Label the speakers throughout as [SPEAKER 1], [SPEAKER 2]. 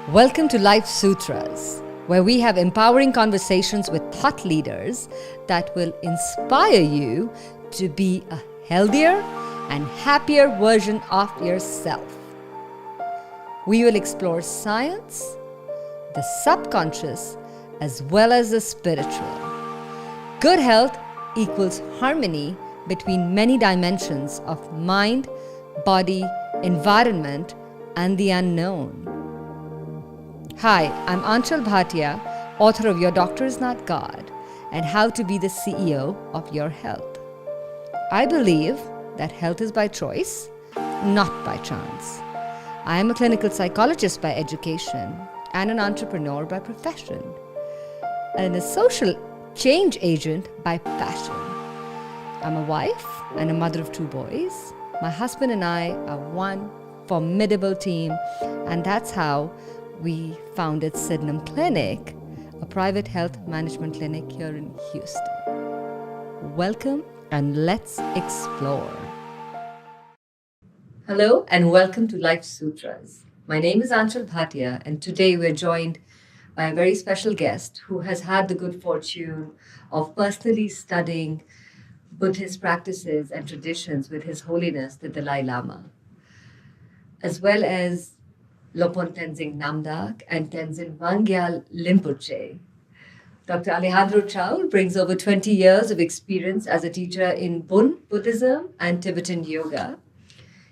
[SPEAKER 1] Welcome to Life Sutras, where we have empowering conversations with thought leaders that will inspire you to be a healthier and happier version of yourself. We will explore science, the subconscious, as well as the spiritual. Good health equals harmony between many dimensions of mind, body, environment, and the unknown. Hi, I'm Aanchal Bhatia, author of Your Doctor is Not God and How to Be the CEO of Your Health. I believe that health is by choice, not by chance. I am a clinical psychologist by education and an entrepreneur by profession, and a social change agent by passion. I'm a wife and a mother of 2 boys. My husband and I are one formidable team, and that's how we founded Sydenham Clinic, a private health management clinic here in Houston. Welcome and let's explore. Hello and welcome to Life Sutras. My name is Aanchal Bhatia, and today we're joined by a very special guest who has had the good fortune of personally studying Buddhist practices and traditions with His Holiness the Dalai Lama, as well as Lopon Tenzin Namdak and Tenzin Wangyal Rinpoche. Dr. Alejandro Chaoul brings over 20 years of experience as a teacher in Bön Buddhism and Tibetan yoga.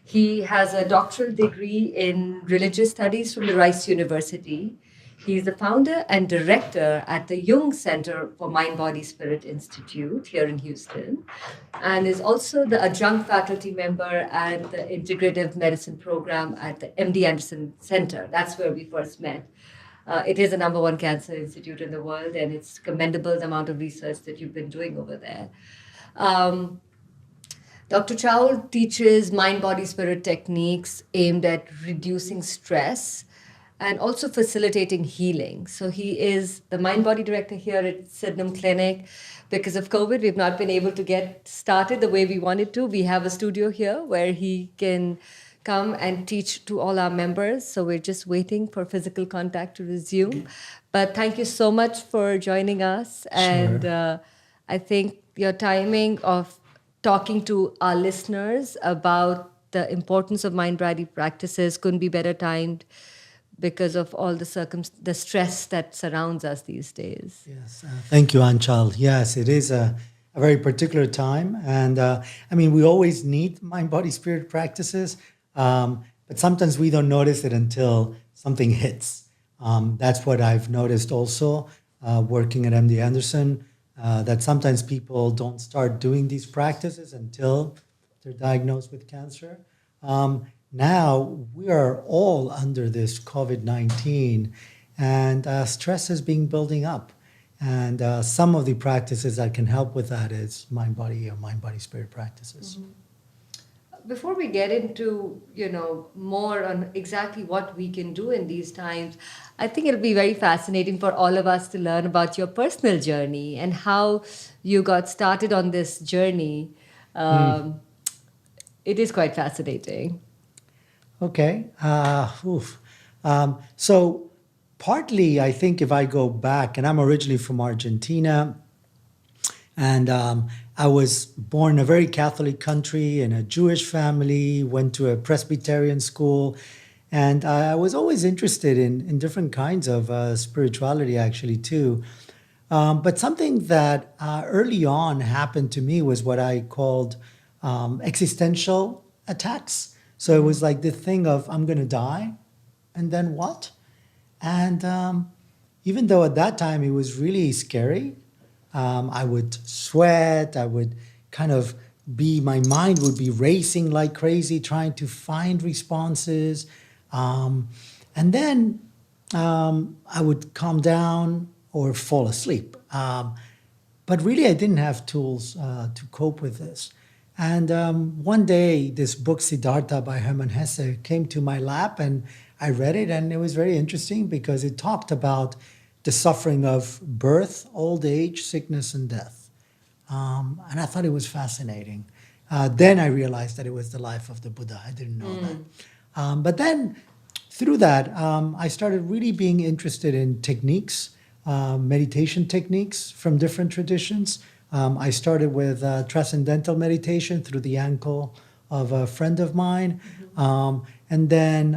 [SPEAKER 1] He has a doctoral degree in religious studies from the Rice University. He is the founder and director at the Jung Center for Mind, Body, Spirit Institute here in Houston, and is also the adjunct faculty member at the integrative medicine program at the MD Anderson Center. That's where we first met. It is the #1 cancer institute in the world, and it's commendable the amount of research that you've been doing over there. Dr. Chaoul teaches mind, body, spirit techniques aimed at reducing stress and also facilitating healing. So he is the mind-body director here at Sydenham Clinic. Because of COVID, we've not been able to get started the way we wanted to. We have a studio here where he can come and teach to all our members. So we're just waiting for physical contact to resume. But thank you so much for joining us. And I think your timing of talking to our listeners about the importance of mind-body practices couldn't be better timed, because of all the stress that surrounds us these days.
[SPEAKER 2] Yes, thank you, Aanchal. Yes, it is a very particular time. And we always need mind, body, spirit practices, but sometimes we don't notice it until something hits. That's what I've noticed also working at MD Anderson, that sometimes people don't start doing these practices until they're diagnosed with cancer. Now we are all under this COVID-19, and stress is being building up. And some of the practices that can help with that is mind-body spirit practices.
[SPEAKER 1] Mm-hmm. Before we get into, more on exactly what we can do in these times, I think it'll be very fascinating for all of us to learn about your personal journey and how you got started on this journey. It is quite fascinating.
[SPEAKER 2] Okay. So partly, I think if I go back, and I'm originally from Argentina, and I was born in a very Catholic country in a Jewish family, went to a Presbyterian school, and I was always interested in different kinds of spirituality, actually, too. But something that early on happened to me was what I called existential attacks. So it was like the thing of, I'm going to die, and then what? And even though at that time it was really scary, I would sweat, I would my mind would be racing like crazy, trying to find responses. And then I would calm down or fall asleep. But really, I didn't have tools to cope with this. And one day, this book, Siddhartha by Hermann Hesse, came to my lap, and I read it, and it was very interesting because it talked about the suffering of birth, old age, sickness, and death. And I thought it was fascinating. Then I realized that it was the life of the Buddha. I didn't know that. But then through that, I started really being interested in techniques, meditation techniques from different traditions. I started with transcendental meditation through the Aanchal of a friend of mine. And then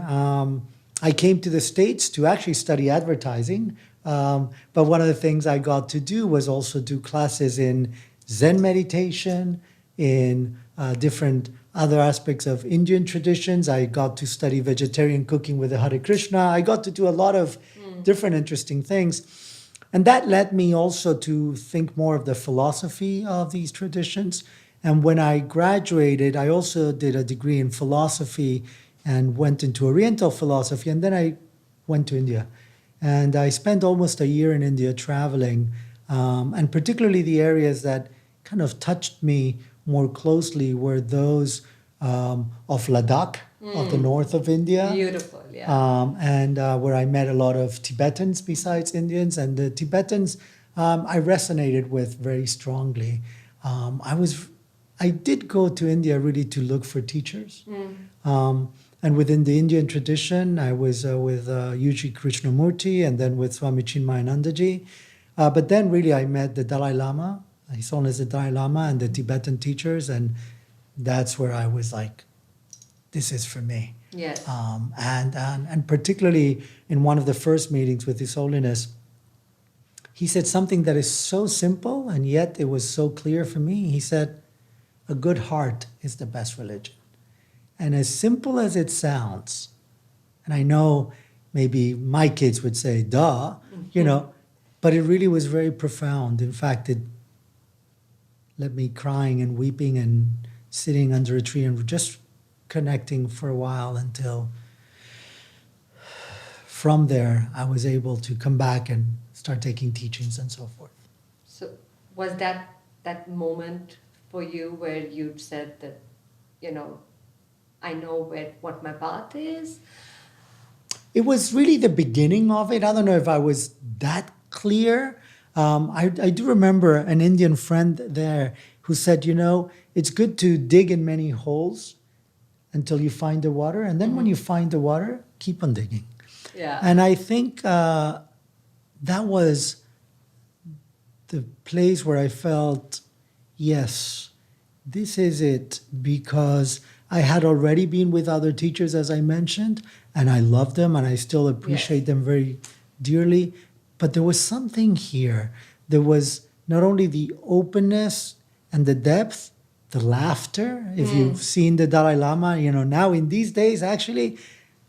[SPEAKER 2] I came to the States to actually study advertising. But one of the things I got to do was also do classes in Zen meditation, in different other aspects of Indian traditions. I got to study vegetarian cooking with the Hare Krishna. I got to do a lot of different interesting things. And that led me also to think more of the philosophy of these traditions. And when I graduated, I also did a degree in philosophy and went into Oriental philosophy. And then I went to India. And I spent almost a year in India traveling, and particularly the areas that kind of touched me more closely were those of Ladakh, of the north of India.
[SPEAKER 1] Beautiful, yeah.
[SPEAKER 2] And where I met a lot of Tibetans besides Indians. And the Tibetans I resonated with very strongly. I did go to India really to look for teachers. And within the Indian tradition, I was with Yuji Krishnamurti and then with Swami Chinmayanandaji. But then really I met the Dalai Lama. He's known as the Dalai Lama and the Tibetan teachers. And that's where I was like, this is for me.
[SPEAKER 1] Yes.
[SPEAKER 2] And particularly in one of the first meetings with His Holiness, he said something that is so simple and yet it was so clear for me. He said, a good heart is the best religion. And as simple as it sounds, and I know maybe my kids would say, duh, but it really was very profound. In fact, it left me crying and weeping and sitting under a tree and just connecting for a while until from there I was able to come back and start taking teachings and so forth.
[SPEAKER 1] So was that moment for you where you said that, I know what my path is?
[SPEAKER 2] It was really the beginning of it. I don't know if I was that clear. I do remember an Indian friend there who said, it's good to dig in many holes until you find the water. And then when you find the water, keep on digging.
[SPEAKER 1] Yeah.
[SPEAKER 2] And I think that was the place where I felt, yes, this is it, because I had already been with other teachers, as I mentioned, and I love them and I still appreciate them very dearly. But there was something here. There was not only the openness and the depth, the laughter. If you've seen the Dalai Lama, now in these days, actually,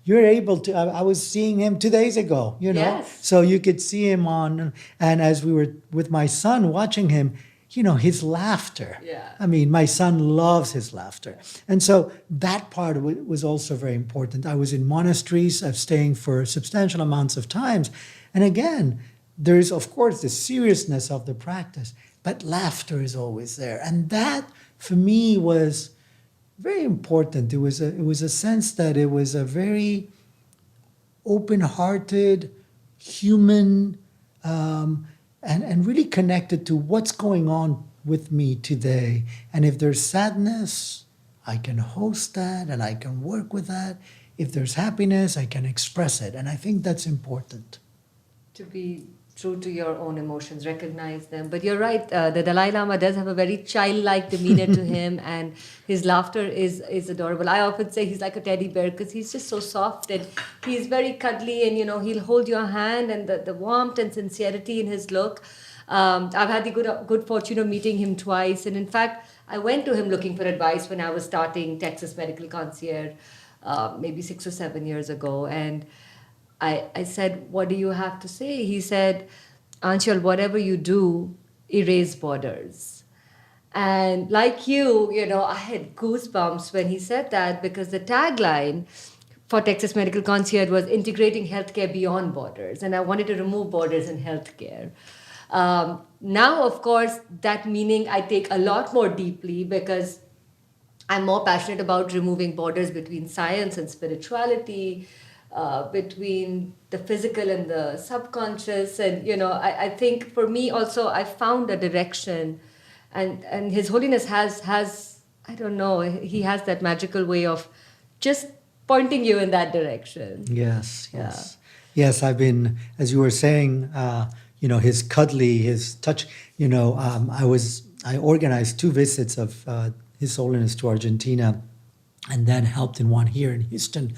[SPEAKER 2] you're able to, I was seeing him 2 days ago,
[SPEAKER 1] Yes.
[SPEAKER 2] So you could see him and as we were with my son watching him, his laughter.
[SPEAKER 1] Yeah.
[SPEAKER 2] I mean, my son loves his laughter. And so that part of it was also very important. I was in monasteries, of staying for substantial amounts of times. And again, there is, of course, the seriousness of the practice, but laughter is always there. And that, for me, was very important. It was a sense that it was a very open-hearted, human, and really connected to what's going on with me today. And if there's sadness, I can host that and I can work with that. If there's happiness, I can express it. And I think that's important.
[SPEAKER 1] To be true to your own emotions, recognize them. But you're right, the Dalai Lama does have a very childlike demeanor to him, and his laughter is adorable. I often say he's like a teddy bear because he's just so soft and he's very cuddly, and he'll hold your hand, and the warmth and sincerity in his look. I've had the good fortune of meeting him twice, and in fact, I went to him looking for advice when I was starting Texas Medical Concierge, maybe 6 or 7 years ago, and I said, what do you have to say? He said, Aanchal, whatever you do, erase borders. And like you, I had goosebumps when he said that, because the tagline for Texas Medical Concierge was integrating healthcare beyond borders. And I wanted to remove borders in healthcare. Now, of course, that meaning I take a lot more deeply, because I'm more passionate about removing borders between science and spirituality, between the physical and the subconscious. And, I think for me also, I found a direction, and His Holiness has, I don't know, he has that magical way of just pointing you in that direction.
[SPEAKER 2] Yes, yes. Yes, I've been, as you were saying, his cuddly, his touch, I organized 2 visits of His Holiness to Argentina and then helped in one here in Houston.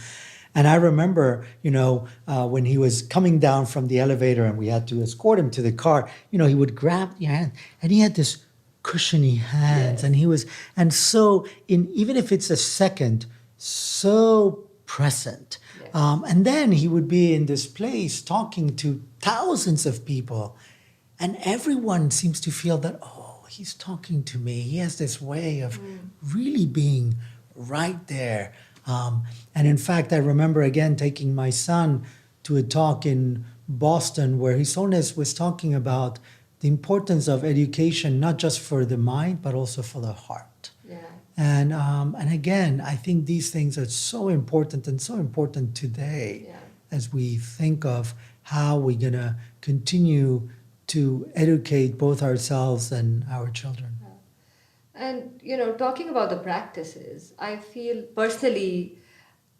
[SPEAKER 2] And I remember, when he was coming down from the elevator and we had to escort him to the car, he would grab your hand and he had this cushiony hands.
[SPEAKER 1] Yes.
[SPEAKER 2] And he was, and so even if it's a second, so present.
[SPEAKER 1] Yes.
[SPEAKER 2] And then he would be in this place talking to thousands of people. And everyone seems to feel that, oh, he's talking to me. He has this way of really being right there. And in fact, I remember again taking my son to a talk in Boston where His Holiness was talking about the importance of education, not just for the mind, but also for the heart.
[SPEAKER 1] Yeah.
[SPEAKER 2] And again, I think these things are so important and so important today as we think of how we're going to continue to educate both ourselves and our children.
[SPEAKER 1] And, talking about the practices, I feel personally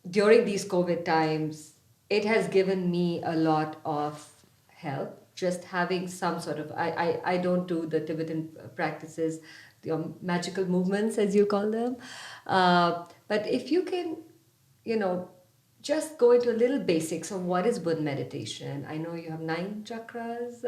[SPEAKER 1] during these COVID times, it has given me a lot of help. Just having some sort of, I don't do the Tibetan practices, the magical movements, as you call them. But if you can, just go into a little basics of what is Buddha meditation. I know you have 9 chakras.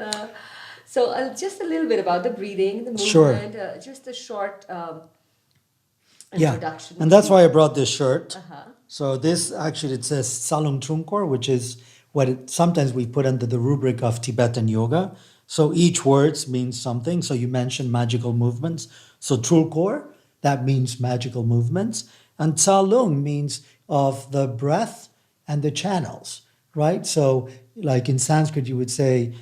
[SPEAKER 1] So just a little bit about the breathing, the movement,
[SPEAKER 2] Sure.
[SPEAKER 1] Just a short
[SPEAKER 2] Yeah,
[SPEAKER 1] introduction.
[SPEAKER 2] and that's why I brought this shirt.
[SPEAKER 1] Uh-huh.
[SPEAKER 2] So this actually, it says Salung Trunkor, which is what sometimes we put under the rubric of Tibetan yoga. So each word means something. So you mentioned magical movements. So Trulkor, that means magical movements. And Tsalung means of the breath and the channels, right? So like in Sanskrit, you would say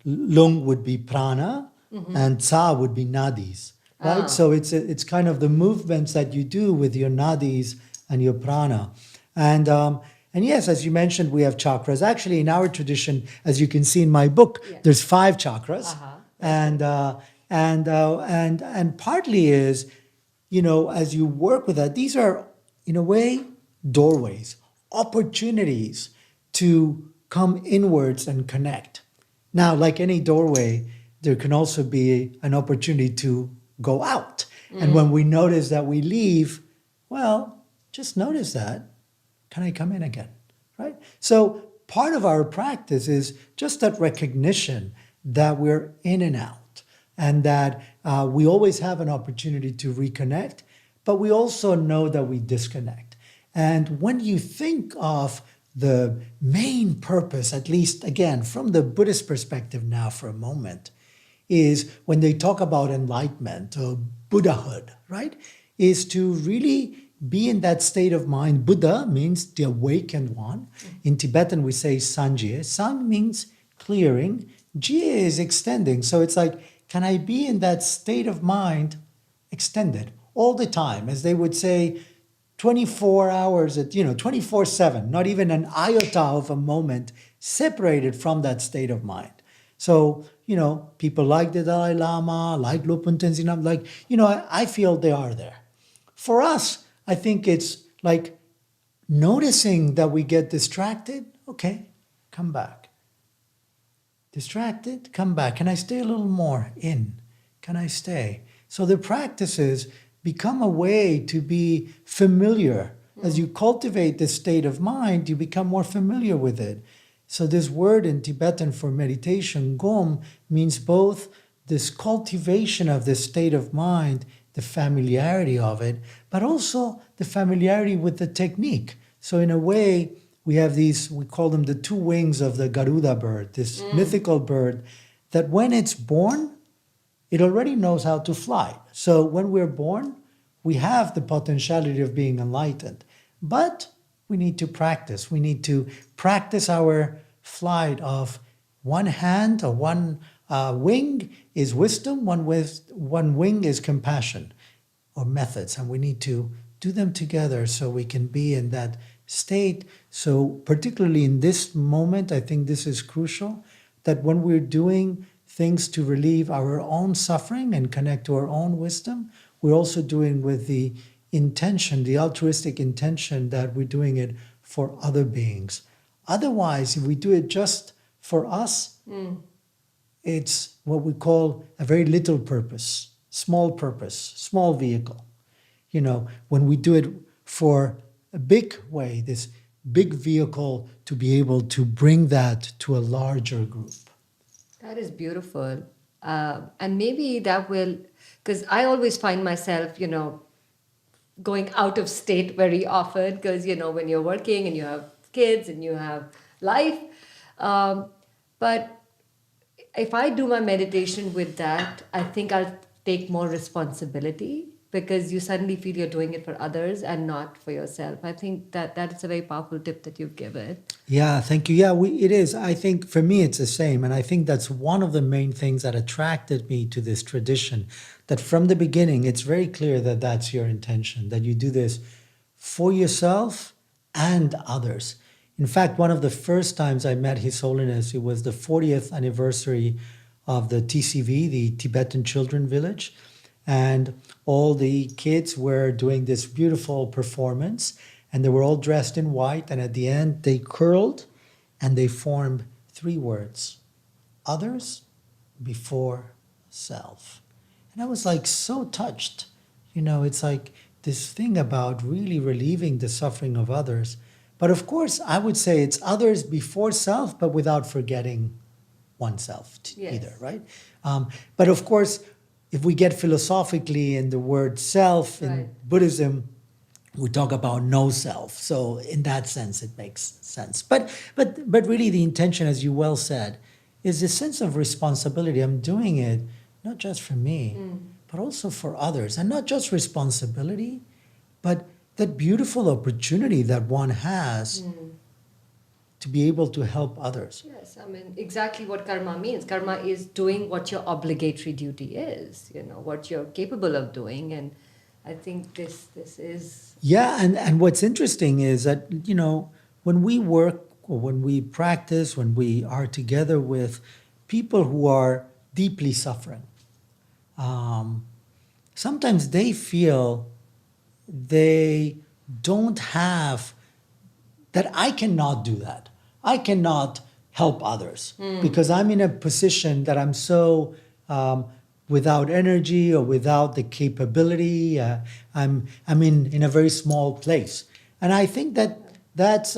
[SPEAKER 2] lung would be prana and tsa would be nadis, right?
[SPEAKER 1] Ah.
[SPEAKER 2] So it's kind of the movements that you do with your nadis and your prana. And yes, as you mentioned, we have chakras. Actually, in our tradition, as you can see in my book, there's 5 chakras.
[SPEAKER 1] Uh-huh.
[SPEAKER 2] And partly is, as you work with that, these are, in a way, doorways, opportunities to come inwards and connect. Now, like any doorway, there can also be an opportunity to go out. And when we notice that we leave, well, just notice that. Can I come in again? Right? So part of our practice is just that recognition that we're in and out and that we always have an opportunity to reconnect, but we also know that we disconnect. And when you think of the main purpose, at least again, from the Buddhist perspective now for a moment, is when they talk about enlightenment or Buddhahood, right? Is to really be in that state of mind. Buddha means the awakened one. In Tibetan, we say Sanjie. Sang means clearing. Jie is extending. So it's like, can I be in that state of mind extended all the time? As they would say, 24 hours, 24/7, not even an iota of a moment separated from that state of mind. So, people like the Dalai Lama, like Lopun Tenzin, I feel they are there. For us, I think it's like noticing that we get distracted. Okay, come back. Distracted, come back. Can I stay a little more in? Can I stay? So the practices become a way to be familiar. As you cultivate this state of mind, you become more familiar with it. So this word in Tibetan for meditation, gom, means both this cultivation of this state of mind, the familiarity of it, but also the familiarity with the technique. So in a way, we have these, we call them the 2 wings of the Garuda bird, this mythical bird, that when it's born, it already knows how to fly. So when we're born, we have the potentiality of being enlightened. But we need to practice. We need to practice our flight of one hand or one wing is wisdom, one wing is compassion or methods. And we need to do them together so we can be in that state. So particularly in this moment, I think this is crucial, that when we're doing things to relieve our own suffering and connect to our own wisdom, we're also doing with the intention, the altruistic intention that we're doing it for other beings. Otherwise, if we do it just for us, it's what we call a very little purpose, small vehicle. You know, when we do it for a big way, this big vehicle to be able to bring that to a larger group.
[SPEAKER 1] That is beautiful. And maybe that will, because I always find myself, going out of state very often because, when you're working and you have kids and you have life. But if I do my meditation with that, I think I'll take more responsibility because you suddenly feel you're doing it for others and not for yourself. I think that is a very powerful tip that you've given.
[SPEAKER 2] Yeah, thank you. Yeah, it is. I think for me, it's the same. And I think that's one of the main things that attracted me to this tradition, that from the beginning, it's very clear that that's your intention, that you do this for yourself and others. In fact, one of the first times I met His Holiness, it was the 40th anniversary of the TCV, the Tibetan Children Village. And all the kids were doing this beautiful performance, and they were all dressed in white. And at the end, they curled and they formed 3 words: others before self. And I was like so touched. It's like this thing about really relieving the suffering of others. But of course, I would say it's others before self, but without forgetting oneself either, right? But of course, if we get philosophically in the word self in Buddhism, we talk about no self. So in that sense, it makes sense. But really the intention, as you well said, is this sense of responsibility. I'm doing it not just for me, but also for others. And not just responsibility, but that beautiful opportunity that one has to be able to help others.
[SPEAKER 1] Yes, I mean, exactly what karma means. Karma is doing what your obligatory duty is, what you're capable of doing. And I think this is...
[SPEAKER 2] Yeah, and what's interesting is that, when we work or when we practice, when we are together with people who are deeply suffering, sometimes they feel they don't have, that I cannot do that. I cannot help others because I'm in a position that I'm so without energy or without the capability. I'm in a very small place. And I think that that's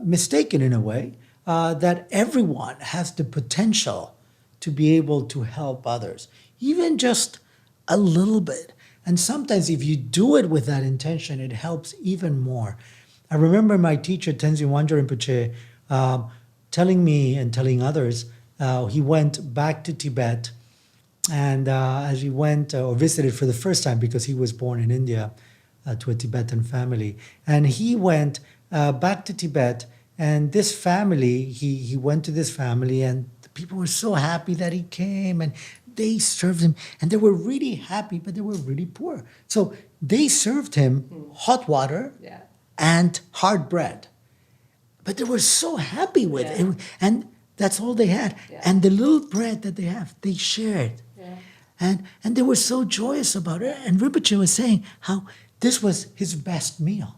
[SPEAKER 2] mistaken in a way, that everyone has the potential to be able to help others, even just a little bit. And sometimes if you do it with that intention, it helps even more. I remember my teacher, Tenzin Wangyal Rinpoche, telling me and telling others, he went back to Tibet. And as he went or visited for the first time, because he was born in India to a Tibetan family. And he went back to Tibet. And this family, he went to this family, and the people were so happy that he came, and they served him, and they were really happy, but they were really poor. So they served him hot water and hard bread. But they were so happy with it. And that's all they had. And the little bread that they have, they shared. And they were so joyous about it. And Rinpoche was saying how this was his best meal.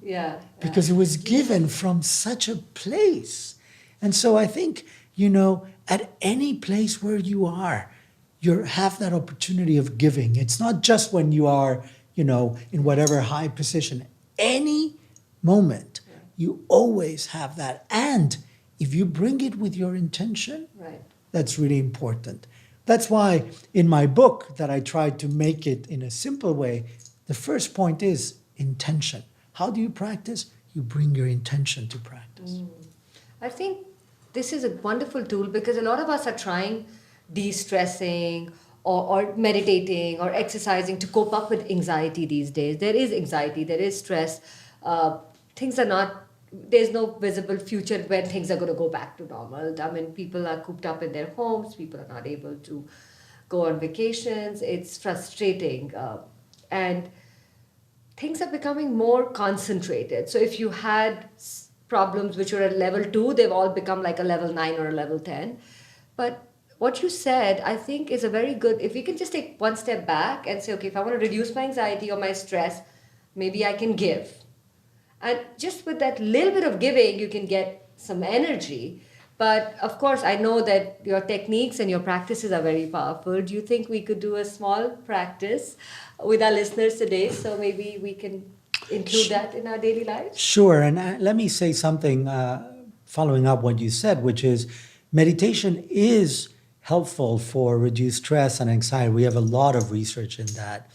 [SPEAKER 2] Because it was given from such a place. And so I think, at any place where you are, you have that opportunity of giving. It's not just when you are, in whatever high position. Any moment, you always have that. And if you bring it with your intention, that's really important. That's why in my book that I tried to make it in a simple way, the first point is intention. How do you practice? You bring your intention to practice.
[SPEAKER 1] I think this is a wonderful tool because a lot of us are trying de-stressing or meditating or exercising to cope up with anxiety these days. There is anxiety, there is stress. Things are not, there's no visible future when things are going to go back to normal. I mean, people are cooped up in their homes, people are not able to go on vacations. It's frustrating. And things are becoming more concentrated. So if you had problems which were at level 2, they've all become like a level 9 or a level 10. But what you said, I think, is a very good, if we can just take one step back and say, okay, if I want to reduce my anxiety or my stress, maybe I can give. And just with that little bit of giving, you can get some energy. But of course, I know that your techniques and your practices are very powerful. Do you think we could do a small practice with our listeners today? So maybe we can include that in our daily lives?
[SPEAKER 2] Sure. And let me say something following up what you said, which is meditation is helpful for reduced stress and anxiety. We have a lot of research in that.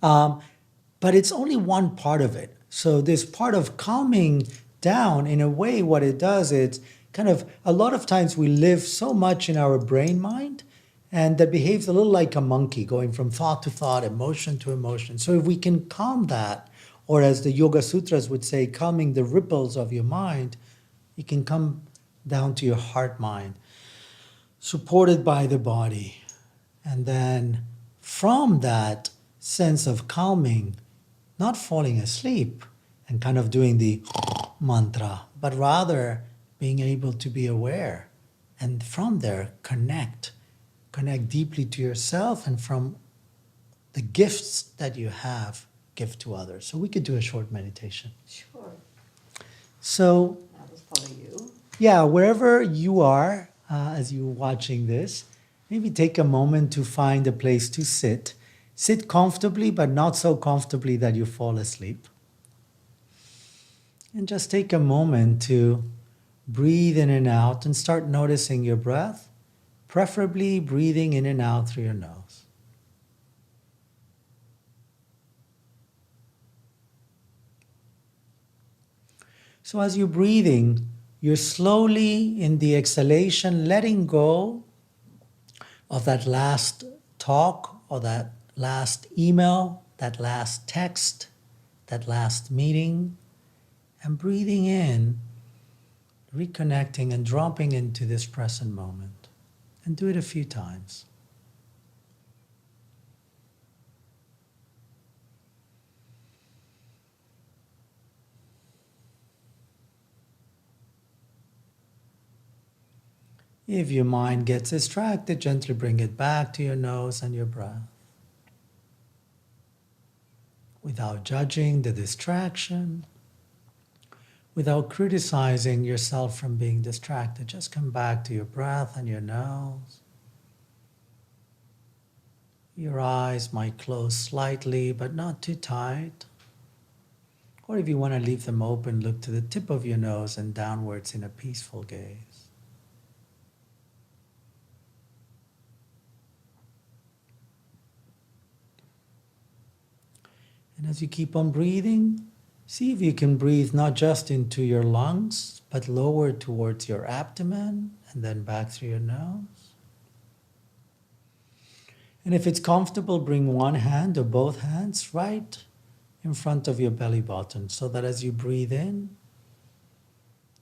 [SPEAKER 2] But it's only one part of it. So this part of calming down, in a way, what it does, it's kind of, a lot of times we live so much in our brain mind, and that behaves a little like a monkey, going from thought to thought, emotion to emotion. So if we can calm that, or as the Yoga Sutras would say, calming the ripples of your mind, you can come down to your heart mind, supported by the body. And then from that sense of calming, not falling asleep and kind of doing the mantra, but rather being able to be aware. And from there, connect deeply to yourself, and from the gifts that you have, give to others. So we could do a short meditation.
[SPEAKER 1] Sure.
[SPEAKER 2] So,
[SPEAKER 1] That was follow you.
[SPEAKER 2] yeah, wherever you are as you're watching this, maybe take a moment to find a place to sit. Sit comfortably, but not so comfortably that you fall asleep. And just take a moment to breathe in and out and start noticing your breath, preferably breathing in and out through your nose. So as you're breathing, you're slowly in the exhalation letting go of that last talk or that last email, that last text, that last meeting, and breathing in, reconnecting and dropping into this present moment. And do it a few times. If your mind gets distracted, gently bring it back to your nose and your breath. Without judging the distraction, without criticizing yourself from being distracted, just come back to your breath and your nose. Your eyes might close slightly, but not too tight. Or if you want to leave them open, look to the tip of your nose and downwards in a peaceful gaze. And as you keep on breathing, see if you can breathe not just into your lungs, but lower towards your abdomen and then back through your nose. And if it's comfortable, bring one hand or both hands right in front of your belly button, so that as you breathe in,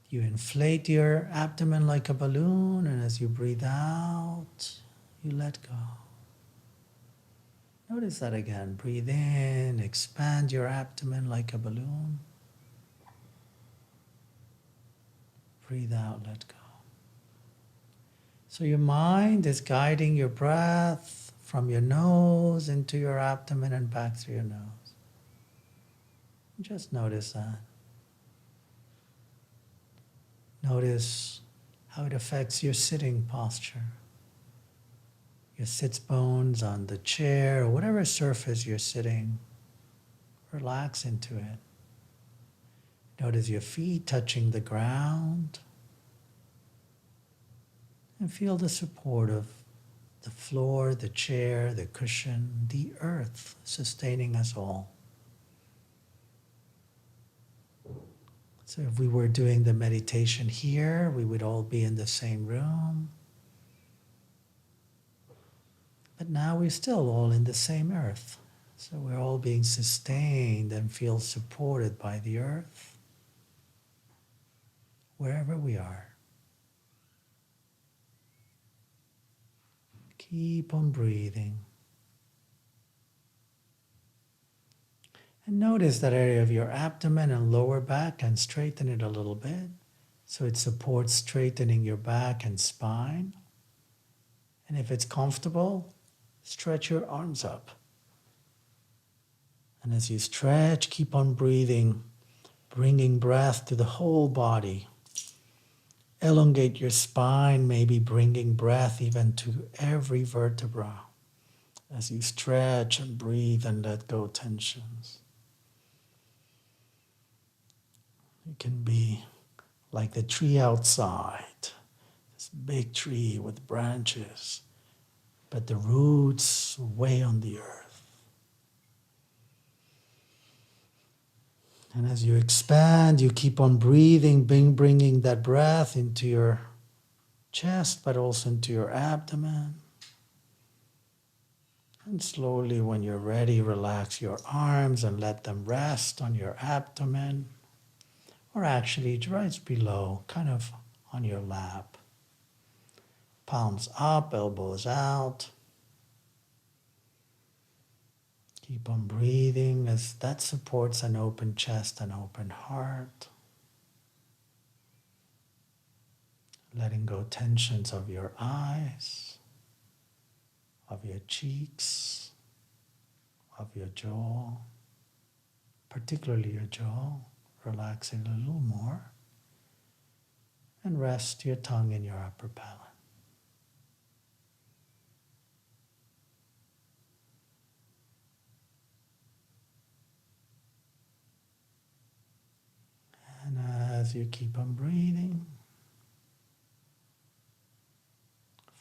[SPEAKER 2] you inflate your abdomen like a balloon, and as you breathe out, you let go. Notice that again. Breathe in, expand your abdomen like a balloon. Breathe out, let go. So your mind is guiding your breath from your nose into your abdomen and back through your nose. Just notice that. Notice how it affects your sitting posture. Your sits bones on the chair or whatever surface you're sitting. Relax into it. Notice your feet touching the ground. And feel the support of the floor, the chair, the cushion, the earth sustaining us all. So if we were doing the meditation here, we would all be in the same room. But now we're still all in the same earth. So we're all being sustained and feel supported by the earth, wherever we are. Keep on breathing. And notice that area of your abdomen and lower back, and straighten it a little bit so it supports straightening your back and spine. And if it's comfortable, stretch your arms up And as you stretch, keep on breathing, bringing breath to the whole body. Elongate your spine, maybe bringing breath even to every vertebra as you stretch and breathe and let go tensions. It can be like the tree outside, this big tree with branches, but the roots way on the earth. And as you expand, you keep on breathing, bringing that breath into your chest, but also into your abdomen. And slowly, when you're ready, relax your arms and let them rest on your abdomen, or actually right below, kind of on your lap. Palms up, elbows out. Keep on breathing as that supports an open chest and open heart. Letting go tensions of your eyes, of your cheeks, of your jaw, particularly your jaw, relaxing a little more. And rest your tongue in your upper palate. And as you keep on breathing,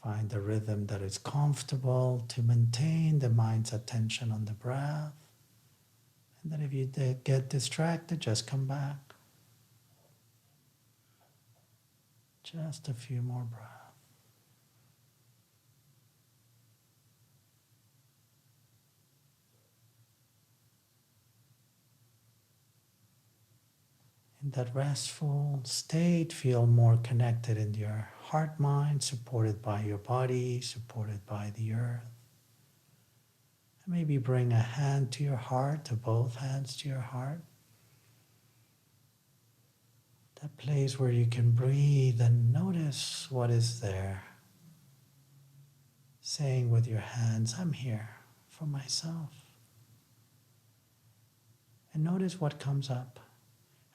[SPEAKER 2] find a rhythm that is comfortable to maintain the mind's attention on the breath. And then if you get distracted, just come back. Just a few more breaths. In that restful state, feel more connected in your heart-mind, supported by your body, supported by the earth. And maybe bring a hand to your heart, or both hands to your heart. That place where you can breathe and notice what is there. Saying with your hands, I'm here for myself. And notice what comes up.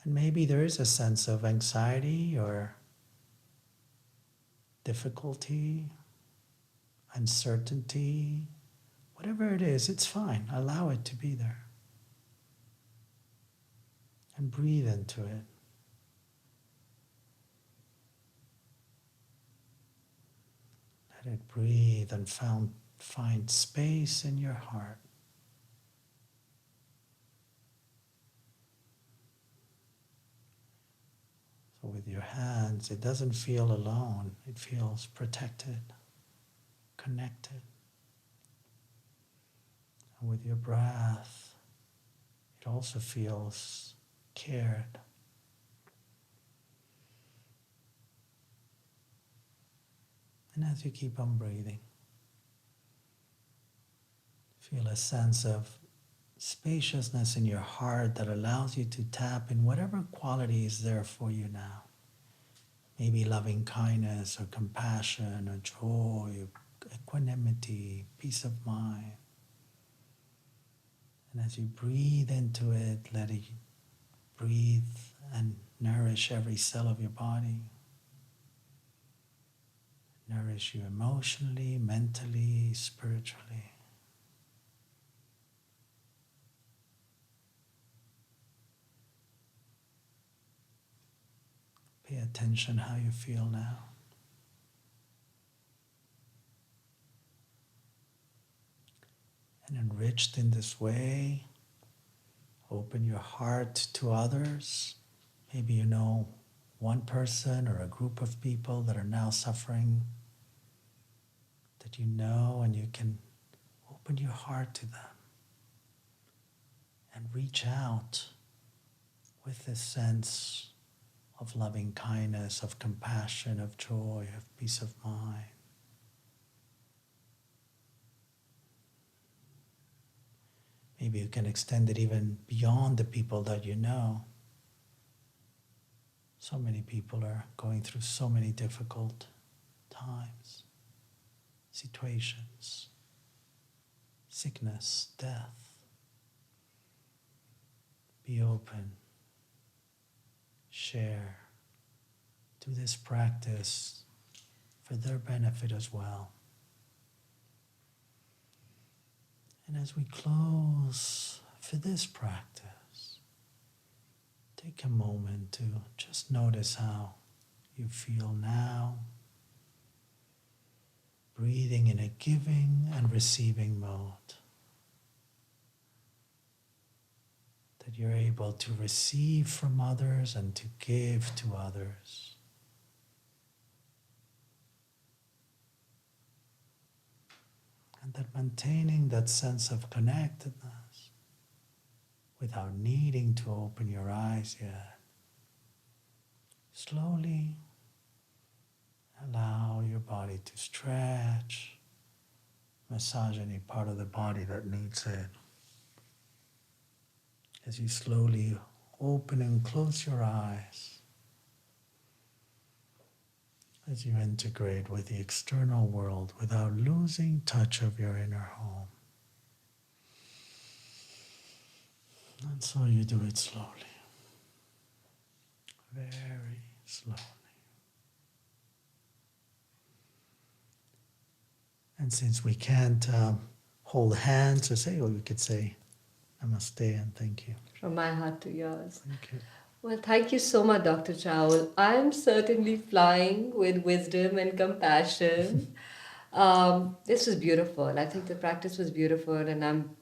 [SPEAKER 2] And maybe there is a sense of anxiety or difficulty, uncertainty, whatever it is, it's fine. Allow it to be there. And breathe into it. Let it breathe and find space in your heart. So with your hands, it doesn't feel alone. It feels protected, connected. And with your breath, it also feels cared. And as you keep on breathing, feel a sense of spaciousness in your heart that allows you to tap in whatever quality is there for you now. Maybe loving kindness or compassion or joy, equanimity, peace of mind. And as you breathe into it, let it breathe and nourish every cell of your body. Nourish you emotionally, mentally, spiritually. Pay attention how you feel now. And enriched in this way, open your heart to others. Maybe you know one person or a group of people that are now suffering that you know, and you can open your heart to them and reach out with this sense of loving kindness, of compassion, of joy, of peace of mind. Maybe you can extend it even beyond the people that you know. So many people are going through so many difficult times, situations, sickness, death. be open, share, do this practice for their benefit as well. And as we close for this practice, take a moment to just notice how you feel now, breathing in a giving and receiving mode. That you're able to receive from others and to give to others. And that maintaining that sense of connectedness without needing to open your eyes yet. Slowly allow your body to stretch, massage any part of the body that needs it. As you slowly open and close your eyes, as you integrate with the external world without losing touch of your inner home. And so you do it slowly, very slowly. And since we can't hold hands or say, or we could say, Namaste and thank you.
[SPEAKER 1] From my heart to yours.
[SPEAKER 2] Thank you.
[SPEAKER 1] Well, thank you so much, Dr. Chaoul. I'm certainly flying with wisdom and compassion. This was beautiful. I think the practice was beautiful, and I'm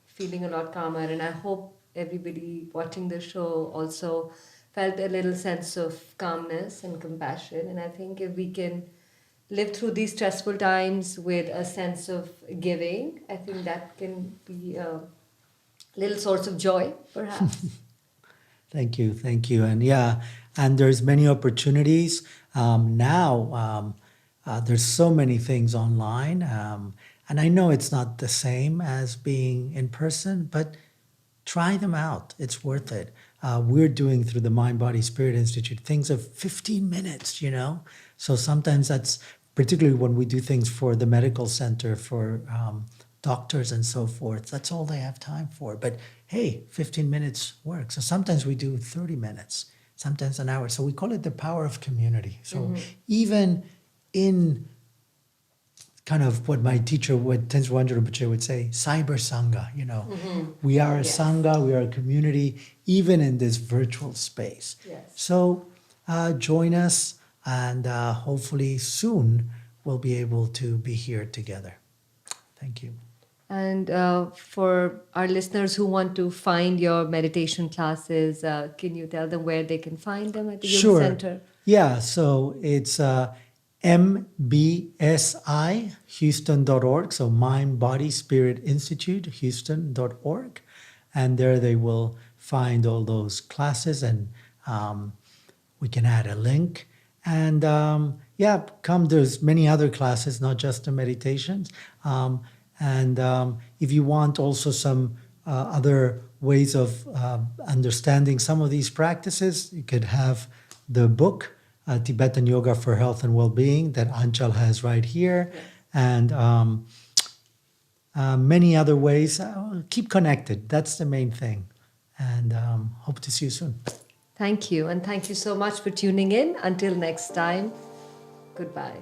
[SPEAKER 1] feeling a lot calmer. And I hope everybody watching the show also felt a little sense of calmness and compassion. And I think if we can live through these stressful times with a sense of giving, I think that can be a little source of joy, perhaps.
[SPEAKER 2] Thank you. And and there's many opportunities. Now there's so many things online. And I know it's not the same as being in person, but try them out. It's worth it. We're doing through the Mind, Body, Spirit Institute things of 15 minutes, So sometimes that's, particularly when we do things for the medical center, for doctors and so forth, that's all they have time for. But hey, 15 minutes works. So sometimes we do 30 minutes, sometimes an hour. So we call it the power of community. So even in kind of what my teacher, what Tenzin Wangyal Rinpoche would say, cyber sangha, we are a sangha, we are a community, even in this virtual space.
[SPEAKER 1] Yes.
[SPEAKER 2] So join us, and hopefully soon we'll be able to be here together. Thank you.
[SPEAKER 1] And for our listeners who want to find your meditation classes, can you tell them where they can find them at the Yoga Center?
[SPEAKER 2] Yeah, so it's mbsihouston.org, so Mind, Body, Spirit Institute, Houston.org. And there they will find all those classes, and we can add a link. And come, there's many other classes, not just the meditations. And if you want also some other ways of understanding some of these practices, you could have the book, Tibetan Yoga for Health and Well-Being, that Aanchal has right here.
[SPEAKER 1] Yes.
[SPEAKER 2] And many other ways. Keep connected. That's the main thing. And hope to see you soon.
[SPEAKER 1] Thank you. And thank you so much for tuning in. Until next time, goodbye.